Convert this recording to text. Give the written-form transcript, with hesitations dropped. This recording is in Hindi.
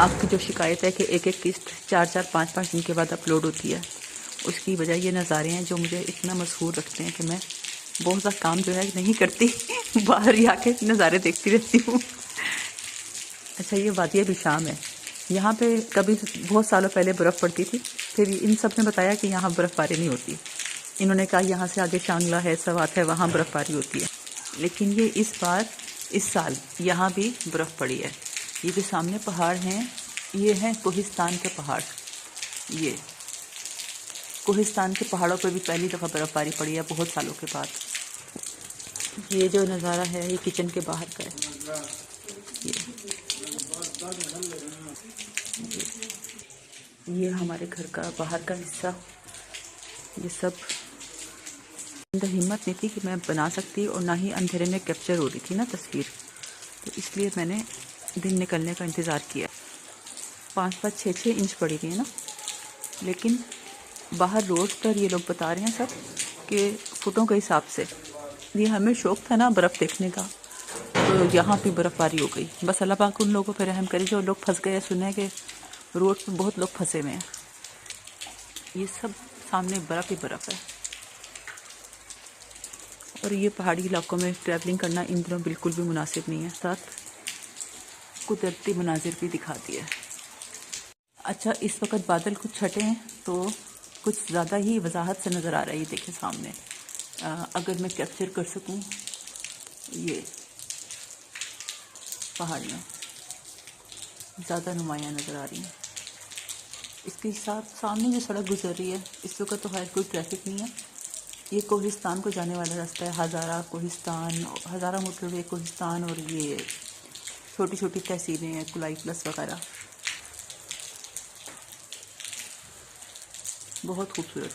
आपकी जो शिकायत है कि एक एक किस्त 4-4 5-5 दिन के बाद अपलोड होती है, उसकी वजह ये नज़ारे हैं जो मुझे इतना मशहूर रखते हैं कि मैं बहुत सा काम जो है नहीं करती बाहर ही आके नज़ारे देखती रहती हूँ। अच्छा, ये वादिया बिशाम है। यहाँ पे कभी बहुत सालों पहले बर्फ़ पड़ती थी, फिर इन सब ने बताया कि यहाँ बर्फ़बारी नहीं होती। इन्होंने कहा यहाँ से आगे शांगला है, सवात है, वहाँ बर्फ़बारी होती है। लेकिन ये इस साल यहाँ भी बर्फ़ पड़ी है। ये जो सामने पहाड़ हैं, ये हैं कोहिस्तान के पहाड़। ये कोहिस्तान के पहाड़ों पर भी पहली दफ़ा बर्फ़बारी पड़ी है बहुत सालों के बाद। ये जो नज़ारा है ये किचन के बाहर का है। ये हमारे घर का बाहर का हिस्सा। ये सब अंदर हिम्मत नहीं थी कि मैं बना सकती, और ना ही अंधेरे में कैप्चर हो रही थी ना तस्वीर, तो इसलिए मैंने दिन निकलने का इंतज़ार किया। 5-5 6-6 इंच पड़ी थी ना, लेकिन बाहर रोड पर ये लोग बता रहे हैं सब कि फुटों के हिसाब से। ये हमें शौक़ था ना बर्फ़ देखने का, तो यहाँ पे बर्फ़बारी हो गई। बस अल्लाह पाक उन लोगों पर रहम करे जो लोग फंस गए। सुने कि रोड पर बहुत लोग फंसे हुए हैं। ये सब सामने बर्फ़ ही बर्फ़ है। और ये पहाड़ी इलाकों में ट्रैवलिंग करना इन दिनों बिल्कुल भी मुनासिब नहीं है। साथ कुदरती मनाजिर भी दिखाती है। अच्छा, इस वक्त बादल कुछ छटे हैं तो कुछ ज़्यादा ही वजाहत से नज़र आ रहा है। ये देखिए सामने, अगर मैं कैप्चर कर सकूं, ये पहाड़ियाँ ज़्यादा नुमायाँ नज़र आ रही हैं। इसके साथ सामने जो सड़क गुजर रही है, इस वक्त तो खैर कोई ट्रैफिक नहीं है। ये कोहिस्तान को जाने वाला रास्ता है। हज़ारा कोहिस्तान, हज़ारा मोटरवे कोहिस्तान, और ये छोटी छोटी तहसीलें हैं, कुलाई प्लस वगैरह। बहुत खूबसूरत।